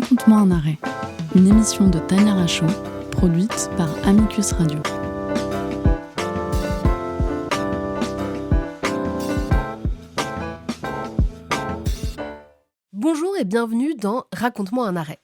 Raconte-moi un arrêt, une émission de Tania Rachaud, produite par Amicus Radio. Bonjour et bienvenue dans Raconte-moi un arrêt.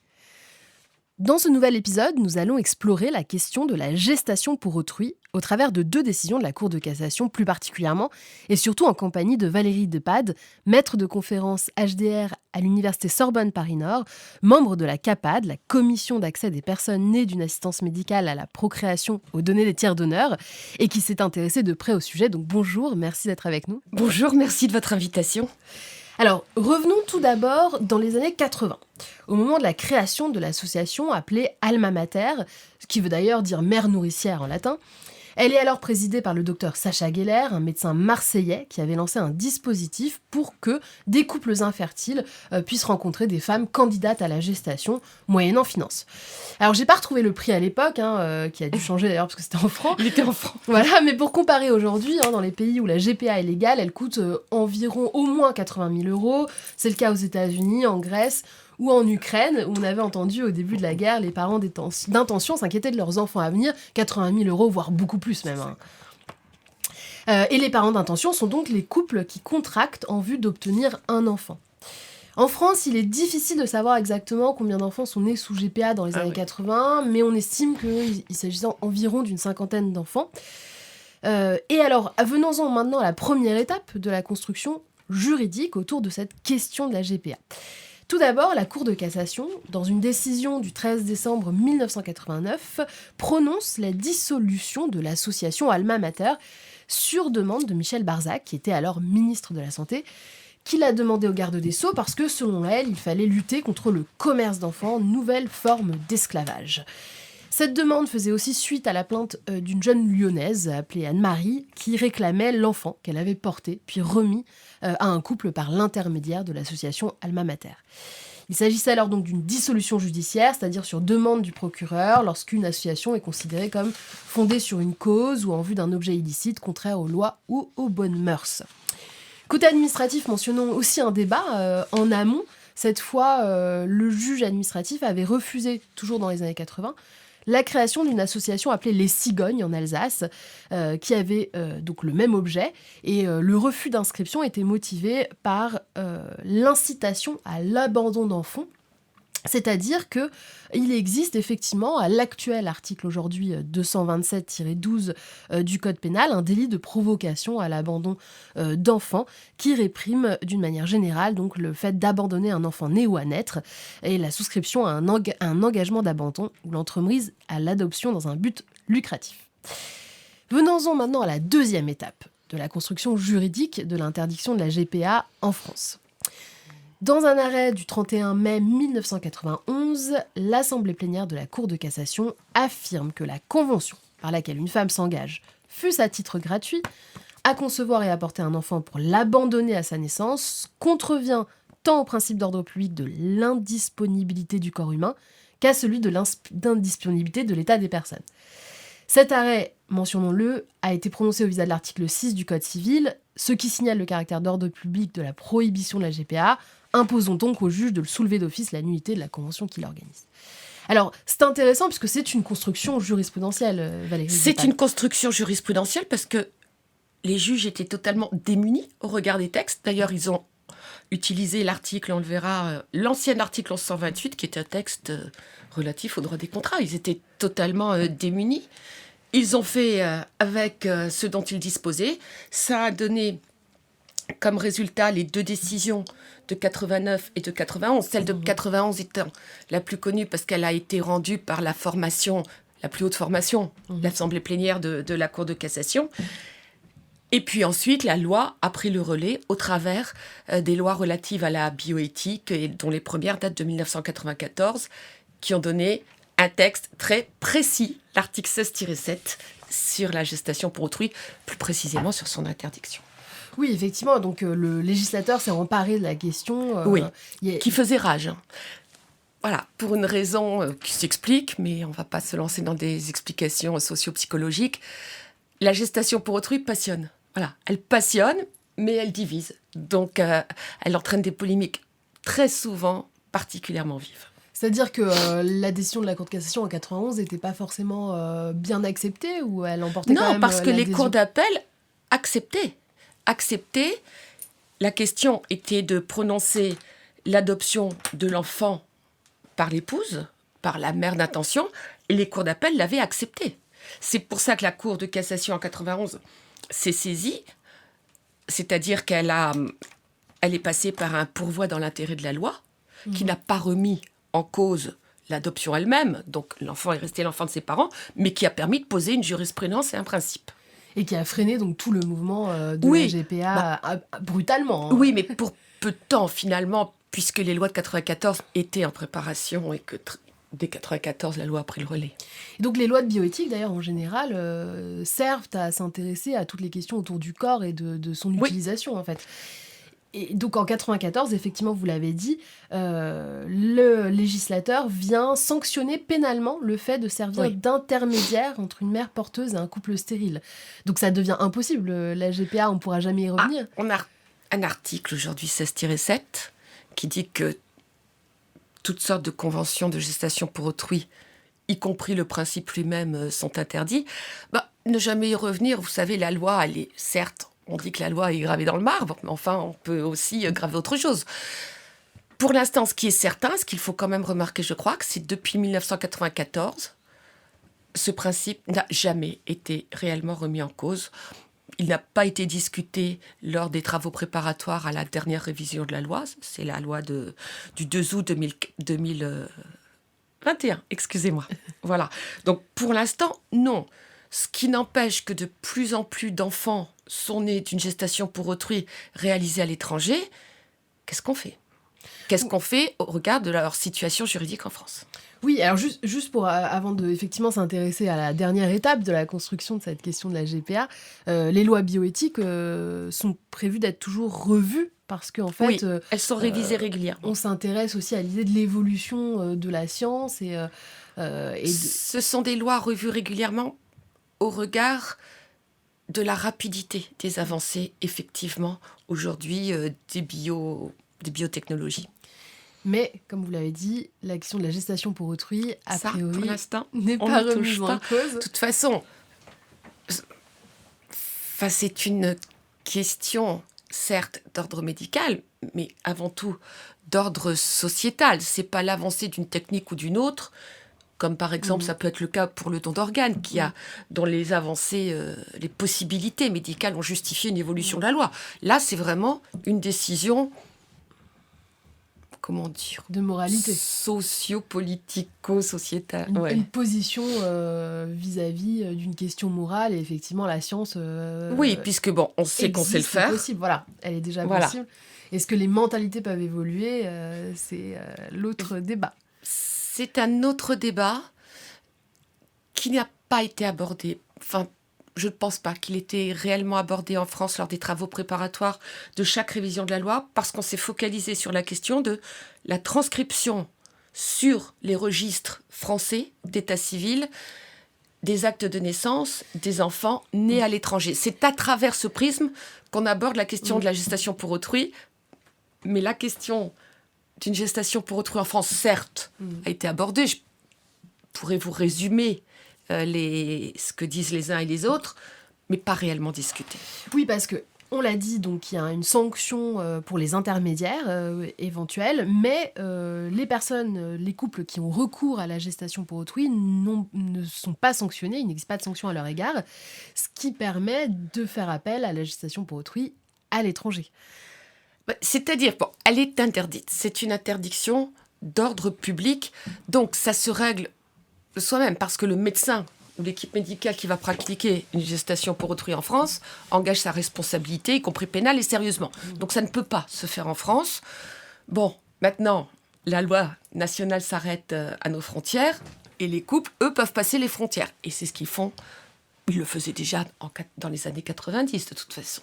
Dans ce nouvel épisode, nous allons explorer la question de la gestation pour autrui au travers de 2 décisions de la Cour de cassation plus particulièrement, et surtout en compagnie de Valérie Depade, maître de conférence HDR à l'Université Sorbonne Paris-Nord, membre de la CAPAD, la Commission d'accès des personnes nées d'une assistance médicale à la procréation aux données des tiers donneurs, et qui s'est intéressée de près au sujet. Donc bonjour, merci d'être avec nous. Bonjour, merci de votre invitation. Alors, revenons tout d'abord dans les années 80, au moment de la création de l'association appelée Alma Mater, ce qui veut d'ailleurs dire mère nourricière en latin. Elle est alors présidée par le docteur Sacha Gueller, un médecin marseillais qui avait lancé un dispositif pour que des couples infertiles puissent rencontrer des femmes candidates à la gestation, moyennant finance. Alors, j'ai pas retrouvé le prix à l'époque, qui a dû changer d'ailleurs parce que c'était en francs. Il était en francs. Voilà, mais pour comparer aujourd'hui, dans les pays où la GPA est légale, elle coûte environ au moins 80 000 €. C'est le cas aux États-Unis, en Grèce ou en Ukraine, où on avait entendu au début de la guerre les parents d'intention s'inquiétaient de leurs enfants à venir, 80 000 €, voire beaucoup plus même. Et les parents d'intention sont donc les couples qui contractent en vue d'obtenir un enfant. En France, il est difficile de savoir exactement combien d'enfants sont nés sous GPA dans les années 80, mais on estime qu'il s'agissait environ d'une 50aine d'enfants. Et alors, venons-en maintenant à la première étape de la construction juridique autour de cette question de la GPA. Tout d'abord, la Cour de cassation, dans une décision du 13 décembre 1989, prononce la dissolution de l'association Alma Mater sur demande de Michel Barzac, qui était alors ministre de la Santé, qui l'a demandé au garde des Sceaux parce que, selon elle, il fallait lutter contre le commerce d'enfants, nouvelle forme d'esclavage. Cette demande faisait aussi suite à la plainte d'une jeune lyonnaise appelée Anne-Marie qui réclamait l'enfant qu'elle avait porté puis remis à un couple par l'intermédiaire de l'association Alma Mater. Il s'agissait alors donc d'une dissolution judiciaire, c'est-à-dire sur demande du procureur lorsqu'une association est considérée comme fondée sur une cause ou en vue d'un objet illicite contraire aux lois ou aux bonnes mœurs. Côté administratif, mentionnons aussi un débat en amont. Cette fois, le juge administratif avait refusé, toujours dans les années 80, la création d'une association appelée les Cigognes en Alsace, qui avait donc le même objet. Et le refus d'inscription était motivé par l'incitation à l'abandon d'enfants. C'est-à-dire qu'il existe effectivement, à l'actuel article aujourd'hui 227-12 du Code pénal, un délit de provocation à l'abandon d'enfants qui réprime d'une manière générale donc, le fait d'abandonner un enfant né ou à naître et la souscription à un engagement d'abandon ou l'entremise à l'adoption dans un but lucratif. Venons-en maintenant à la deuxième étape de la construction juridique de l'interdiction de la GPA en France. Dans un arrêt du 31 mai 1991, l'Assemblée plénière de la Cour de cassation affirme que la convention par laquelle une femme s'engage, fût-ce à titre gratuit, à concevoir et à porter un enfant pour l'abandonner à sa naissance, contrevient tant au principe d'ordre public de l'indisponibilité du corps humain qu'à celui de l'indisponibilité de l'état des personnes. Cet arrêt, mentionnons-le, a été prononcé au visa de l'article 6 du Code civil, ce qui signale le caractère d'ordre public de la prohibition de la GPA. Imposons donc au juge de le soulever d'office la nullité de la convention qui l'organise. Alors, c'est intéressant puisque c'est une construction jurisprudentielle, Valérie. C'est une construction jurisprudentielle parce que les juges étaient totalement démunis au regard des textes. D'ailleurs, ils ont utilisé l'article, on le verra, l'ancien article 1128, qui est un texte relatif au droit des contrats. Ils étaient totalement démunis. Ils ont fait avec ce dont ils disposaient. Ça a donné comme résultat les 2 décisions de 89 et de 91. Celle de 91 étant la plus connue parce qu'elle a été rendue par la plus haute formation, l'Assemblée plénière de la Cour de cassation. Et puis ensuite, la loi a pris le relais au travers des lois relatives à la bioéthique, et dont les premières datent de 1994, qui ont donné un texte très précis, l'article 16-7, sur la gestation pour autrui, plus précisément sur son interdiction. Oui, effectivement, donc le législateur s'est emparé de la question. Qui faisait rage. Voilà, pour une raison qui s'explique, mais on ne va pas se lancer dans des explications socio-psychologiques. La gestation pour autrui passionne. Voilà, elle passionne, mais elle divise. Donc, elle entraîne des polémiques très souvent particulièrement vives. C'est-à-dire que la décision de la Cour de cassation en 91 n'était pas forcément bien acceptée ou elle emportait quand Non, même parce que les l'adhésion. cours d'appel acceptaient. La question était de prononcer l'adoption de l'enfant par l'épouse, par la mère d'intention, et les cours d'appel l'avaient accepté. C'est pour ça que la Cour de cassation en 91 s'est saisie, c'est-à-dire qu'elle est passée par un pourvoi dans l'intérêt de la loi, qui n'a pas remis en cause l'adoption elle-même, donc l'enfant est resté l'enfant de ses parents, mais qui a permis de poser une jurisprudence et un principe. Et qui a freiné donc tout le mouvement de Oui, la GPA brutalement. Hein. Oui, mais pour peu de temps finalement, puisque les lois de 94 étaient en préparation et que dès 94, la loi a pris le relais. Et donc les lois de bioéthique, d'ailleurs, en général, servent à s'intéresser à toutes les questions autour du corps et de son utilisation, en fait. Et donc en 94, effectivement, vous l'avez dit, le législateur vient sanctionner pénalement le fait de servir d'intermédiaire entre une mère porteuse et un couple stérile. Donc ça devient impossible. La GPA, on ne pourra jamais y revenir. On a un article aujourd'hui 16-7 qui dit que toutes sortes de conventions de gestation pour autrui, y compris le principe lui-même, sont interdits. Ne jamais y revenir, vous savez, la loi, elle est certes... On dit que la loi est gravée dans le marbre, mais enfin, on peut aussi graver autre chose. Pour l'instant, ce qui est certain, ce qu'il faut quand même remarquer, je crois, que c'est depuis 1994, ce principe n'a jamais été réellement remis en cause. Il n'a pas été discuté lors des travaux préparatoires à la dernière révision de la loi. C'est la loi du 2 août 2021, excusez-moi. Voilà. Donc, pour l'instant, non. Ce qui n'empêche que de plus en plus d'enfants sont nés d'une gestation pour autrui réalisée à l'étranger. Qu'est-ce qu'on fait ? Qu'est-ce qu'on fait au regard de leur situation juridique en France ? Oui, alors juste pour, avant de effectivement s'intéresser à la dernière étape de la construction de cette question de la GPA, les lois bioéthiques sont prévues d'être toujours revues parce qu'en fait... elles sont révisées régulièrement. On s'intéresse aussi à l'idée de l'évolution de la science Ce sont des lois revues régulièrement au regard de la rapidité des avancées, effectivement, aujourd'hui, des biotechnologies. Mais, comme vous l'avez dit, la question de la gestation pour autrui, a priori, pour l'instant, n'est pas remise en cause. De toute façon, c'est une question, certes, d'ordre médical, mais avant tout d'ordre sociétal. C'est pas l'avancée d'une technique ou d'une autre, comme par exemple, ça peut être le cas pour le don d'organes, dont les avancées, les possibilités médicales ont justifié une évolution de la loi. Là, c'est vraiment une décision, comment dire, de moralité, socio-politico-sociétale. Une position vis-à-vis d'une question morale, et effectivement, la science... oui, puisque on sait qu'on sait le faire. Possible. Voilà, elle est déjà possible. Est-ce que les mentalités peuvent évoluer c'est l'autre débat. C'est un autre débat qui n'a pas été abordé. Enfin, je ne pense pas qu'il ait été réellement abordé en France lors des travaux préparatoires de chaque révision de la loi, parce qu'on s'est focalisé sur la question de la transcription sur les registres français d'état civil des actes de naissance des enfants nés à l'étranger. C'est à travers ce prisme qu'on aborde la question de la gestation pour autrui, mais la question d'une gestation pour autrui en France, certes, a été abordée. Je pourrais vous résumer ce que disent les uns et les autres, mais pas réellement discuté. Oui, parce que on l'a dit, donc il y a une sanction pour les intermédiaires éventuels, mais les personnes, les couples qui ont recours à la gestation pour autrui ne sont pas sanctionnés, il n'existe pas de sanction à leur égard, ce qui permet de faire appel à la gestation pour autrui à l'étranger. C'est-à-dire, elle est interdite. C'est une interdiction d'ordre public, donc ça se règle de soi-même, parce que le médecin ou l'équipe médicale qui va pratiquer une gestation pour autrui en France engage sa responsabilité, y compris pénale, et sérieusement. Donc ça ne peut pas se faire en France. Maintenant, la loi nationale s'arrête à nos frontières, et les couples, eux, peuvent passer les frontières. Et c'est ce qu'ils font. Ils le faisaient déjà dans les années 90, de toute façon.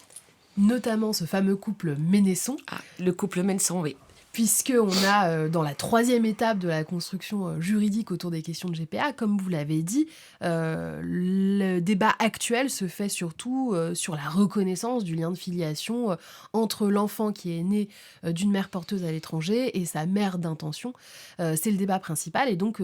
Notamment ce fameux couple Ménesson. Le couple Ménesson, oui. puisqu'on a, dans la troisième étape de la construction juridique autour des questions de GPA, comme vous l'avez dit, le débat actuel se fait surtout sur la reconnaissance du lien de filiation entre l'enfant qui est né d'une mère porteuse à l'étranger et sa mère d'intention. C'est le débat principal, et donc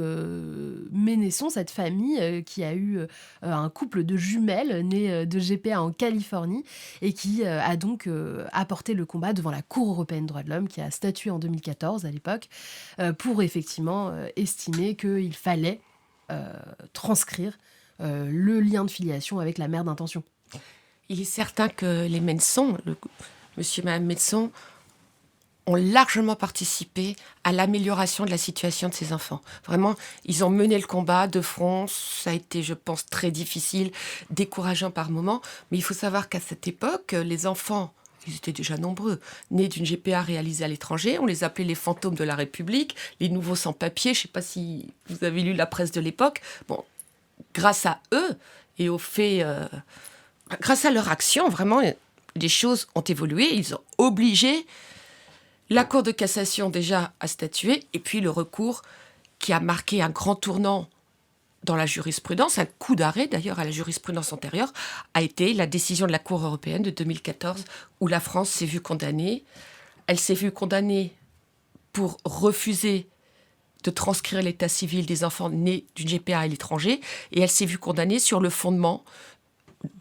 Ménesson, cette famille qui a eu un couple de jumelles nées de GPA en Californie, et qui a donc apporté le combat devant la Cour européenne des droits de l'homme, qui a statué en 2014 à l'époque, pour effectivement estimer qu'il fallait transcrire le lien de filiation avec la mère d'intention. Il est certain que les Ménesson, monsieur et madame Ménesson, ont largement participé à l'amélioration de la situation de ces enfants. Vraiment, ils ont mené le combat de front. Ça a été, je pense, très difficile, décourageant par moments. Mais il faut savoir qu'à cette époque, les enfants, ils étaient déjà nombreux, nés d'une GPA réalisée à l'étranger. On les appelait les fantômes de la République, les nouveaux sans-papiers. Je ne sais pas si vous avez lu la presse de l'époque. Bon, grâce à eux et au fait, grâce à leur action, vraiment, les choses ont évolué. Ils ont obligé la Cour de cassation déjà à statuer, et puis le recours qui a marqué un grand tournant dans la jurisprudence, un coup d'arrêt d'ailleurs à la jurisprudence antérieure, a été la décision de la Cour européenne de 2014, où la France s'est vue condamnée. Elle s'est vue condamnée pour refuser de transcrire l'état civil des enfants nés d'une GPA à l'étranger, et elle s'est vue condamnée sur le fondement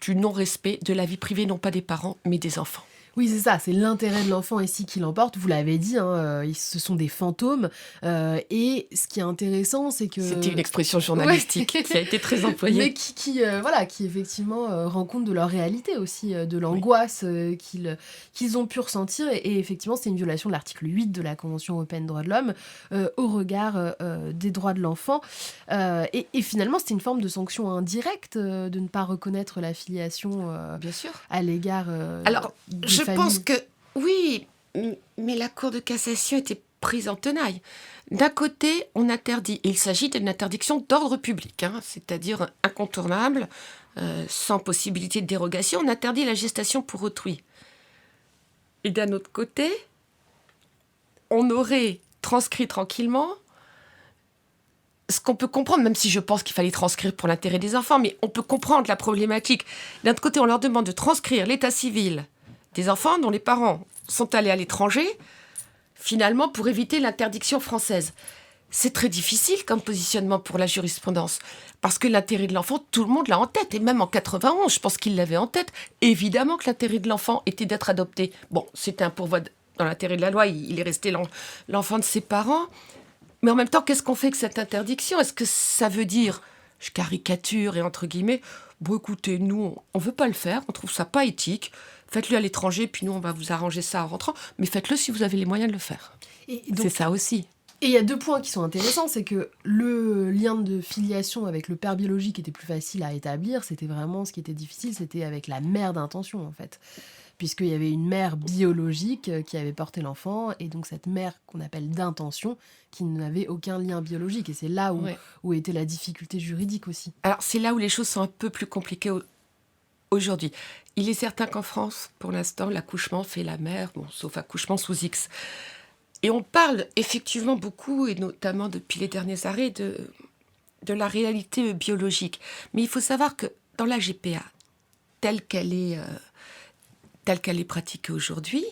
du non-respect de la vie privée, non pas des parents, mais des enfants. Oui, c'est ça, c'est l'intérêt de l'enfant ici qui l'emporte. Vous l'avez dit, ce sont des fantômes. Et ce qui est intéressant, c'est que... C'était une expression journalistique qui a été très employée. Mais qui effectivement rend compte de leur réalité aussi, de l'angoisse qu'ils ont pu ressentir. Et effectivement, c'est une violation de l'article 8 de la Convention européenne des droits de l'homme au regard des droits de l'enfant. Et finalement, c'était une forme de sanction indirecte de ne pas reconnaître la filiation Bien sûr. à l'égard Alors, je familles. pense que oui, mais la Cour de cassation était prise en tenaille. D'un côté, on interdit, et il s'agit d'une interdiction d'ordre public, c'est-à-dire incontournable, sans possibilité de dérogation, on interdit la gestation pour autrui. Et d'un autre côté, on aurait transcrit tranquillement ce qu'on peut comprendre, même si je pense qu'il fallait transcrire pour l'intérêt des enfants, mais on peut comprendre la problématique. D'un autre côté, on leur demande de transcrire l'état civil des enfants dont les parents sont allés à l'étranger, finalement, pour éviter l'interdiction française. C'est très difficile comme positionnement pour la jurisprudence, parce que l'intérêt de l'enfant, tout le monde l'a en tête, et même en 91, je pense qu'il l'avait en tête. Évidemment que l'intérêt de l'enfant était d'être adopté. Bon, c'était un pourvoi dans l'intérêt de la loi, il est resté l'enfant de ses parents. Mais en même temps, qu'est-ce qu'on fait avec cette interdiction ? Est-ce que ça veut dire, je caricature et entre guillemets, bon écoutez, nous, on ne veut pas le faire, on trouve ça pas éthique, faites-le à l'étranger, puis nous, on va vous arranger ça en rentrant, mais faites-le si vous avez les moyens de le faire. Et donc, c'est ça aussi. Et il y a deux points qui sont intéressants, c'est que le lien de filiation avec le père biologique était plus facile à établir, c'était vraiment ce qui était difficile, c'était avec la mère d'intention en fait. Puisqu'il y avait une mère biologique qui avait porté l'enfant, et donc cette mère qu'on appelle d'intention, qui n'avait aucun lien biologique. Et c'est là où était la difficulté juridique aussi. Alors c'est là où les choses sont un peu plus compliquées aujourd'hui. Il est certain qu'en France, pour l'instant, l'accouchement fait la mère, bon, sauf accouchement sous X. Et on parle effectivement beaucoup, et notamment depuis les derniers arrêts, de la réalité biologique. Mais il faut savoir que dans la GPA, telle qu'elle est pratiquée aujourd'hui,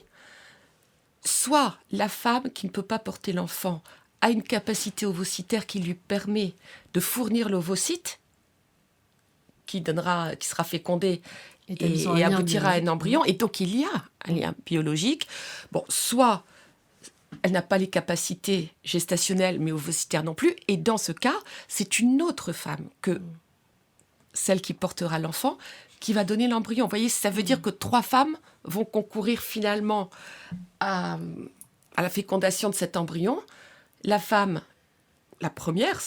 soit la femme qui ne peut pas porter l'enfant a une capacité ovocytaire qui lui permet de fournir l'ovocyte, qui sera fécondé et aboutira à un embryon, et donc il y a un lien biologique. Bon, soit elle n'a pas les capacités gestationnelles, mais ovocytaires non plus, et dans ce cas, c'est une autre femme que celle qui portera l'enfant qui va donner l'embryon. Vous voyez, ça veut dire que 3 femmes vont concourir finalement à la fécondation de cet embryon. La femme, la première,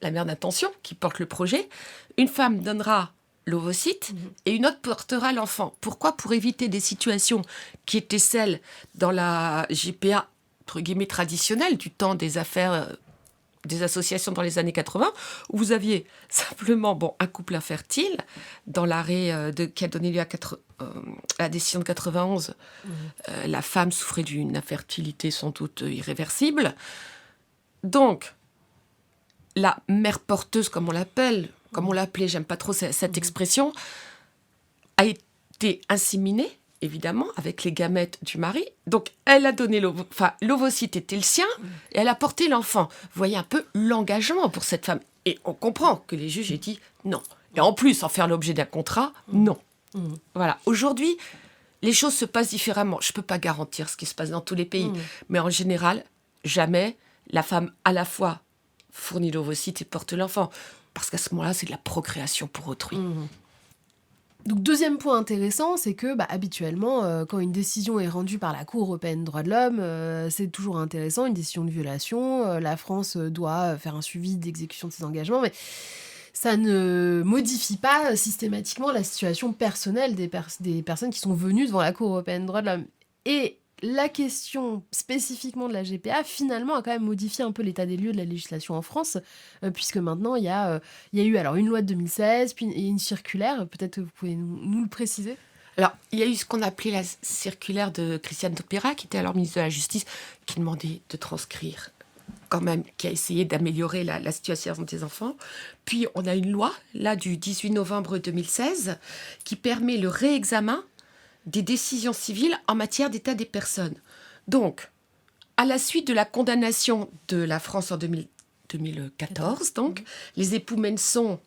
la mère d'intention, qui porte le projet, une femme donnera l'ovocyte et une autre portera l'enfant. Pourquoi ? Pour éviter des situations qui étaient celles dans la GPA, entre guillemets, traditionnelle, du temps des affaires des associations dans les années 80 où vous aviez simplement un couple infertile dans l'arrêt qui a donné lieu à la décision de 91. La femme souffrait d'une infertilité sans doute irréversible. Donc, la mère porteuse, comme on l'appelait, j'aime pas trop cette expression, a été inséminée, évidemment, avec les gamètes du mari. Donc, elle a donné l'ovocyte était le sien, et elle a porté l'enfant. Vous voyez un peu l'engagement pour cette femme. Et on comprend que les juges aient dit non. Et en plus, en faire l'objet d'un contrat, non. Voilà. Aujourd'hui, les choses se passent différemment. Je ne peux pas garantir ce qui se passe dans tous les pays. Mais en général, jamais la femme, à la fois, fournit l'ovocyte et porte l'enfant. Parce qu'à ce moment-là, c'est de la procréation pour autrui. Donc, deuxième point intéressant, c'est que habituellement, quand une décision est rendue par la Cour européenne des droits de l'homme, c'est toujours intéressant, une décision de violation. La France doit faire un suivi d'exécution de ses engagements, mais ça ne modifie pas systématiquement la situation personnelle des personnes qui sont venues devant la Cour européenne des droits de l'homme. Et la question spécifiquement de la GPA, finalement, a quand même modifié un peu l'état des lieux de la législation en France, puisque maintenant, il y a eu alors une loi de 2016, puis une circulaire. Peut-être que vous pouvez nous le préciser. Alors, il y a eu ce qu'on appelait la circulaire de Christiane Taubira, qui était alors ministre de la Justice, qui demandait de transcrire, quand même, qui a essayé d'améliorer la situation des enfants. Puis, on a une loi, là, du 18 novembre 2016, qui permet le réexamen des décisions civiles en matière d'état des personnes. Donc, à la suite de la condamnation de la France en 2014, les époux Menson,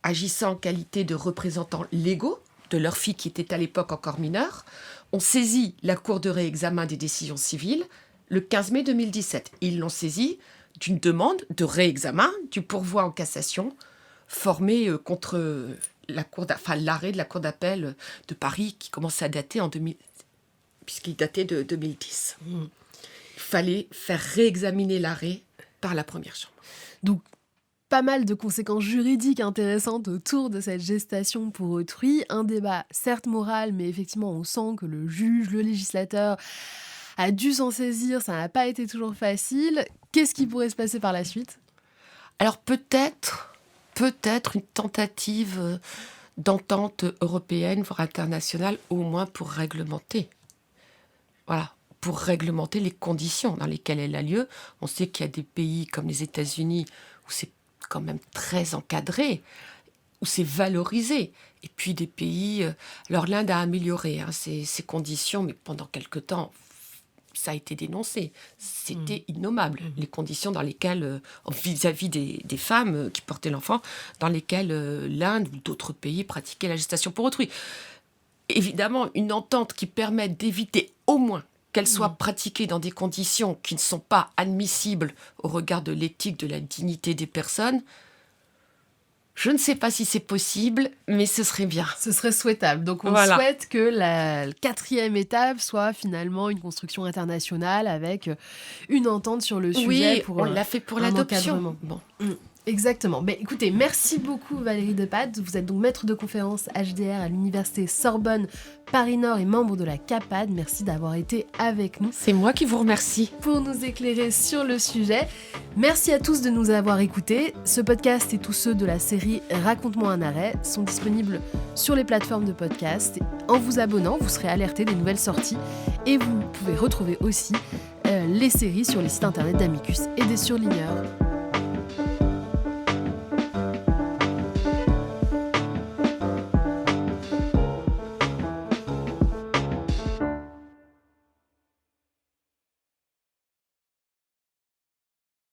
agissant en qualité de représentants légaux de leur fille qui était à l'époque encore mineure, ont saisi la Cour de réexamen des décisions civiles le 15 mai 2017. Ils l'ont saisi d'une demande de réexamen du pourvoi en cassation formé contre l'arrêt de la Cour d'appel de Paris qui commençait à dater puisqu'il datait de 2010. Il fallait faire réexaminer l'arrêt par la première chambre. Donc, pas mal de conséquences juridiques intéressantes autour de cette gestation pour autrui. Un débat certes moral, mais effectivement, on sent que le juge, le législateur a dû s'en saisir. Ça n'a pas été toujours facile. Qu'est-ce qui pourrait se passer par la suite ? Alors peut-être une tentative d'entente européenne, voire internationale, au moins pour réglementer. Voilà, pour réglementer les conditions dans lesquelles elle a lieu. On sait qu'il y a des pays comme les États-Unis où c'est quand même très encadré, où c'est valorisé. Et puis des pays... alors l'Inde a amélioré ses conditions, mais pendant quelque temps, ça a été dénoncé. C'était innommable, les conditions dans lesquelles, vis-à-vis des femmes qui portaient l'enfant, dans lesquelles l'Inde ou d'autres pays pratiquaient la gestation pour autrui. Évidemment, une entente qui permette d'éviter au moins qu'elle soit pratiquée dans des conditions qui ne sont pas admissibles au regard de l'éthique, de la dignité des personnes, je ne sais pas si c'est possible, mais ce serait bien. Ce serait souhaitable. Donc, on souhaite que la quatrième étape soit finalement une construction internationale avec une entente sur le sujet. Oui, on l'a fait pour l'adoption. Bon. Exactement. Mais écoutez, merci beaucoup Valérie Depade. Vous êtes donc maître de conférence HDR à l'université Sorbonne Paris-Nord et membre de la CAPAD. Merci d'avoir été avec nous. C'est moi qui vous remercie. Pour nous éclairer sur le sujet. Merci à tous de nous avoir écoutés. Ce podcast et tous ceux de la série Raconte-moi un arrêt sont disponibles sur les plateformes de podcast. En vous abonnant, vous serez alerté des nouvelles sorties et vous pouvez retrouver aussi les séries sur les sites internet d'Amicus et des surligneurs.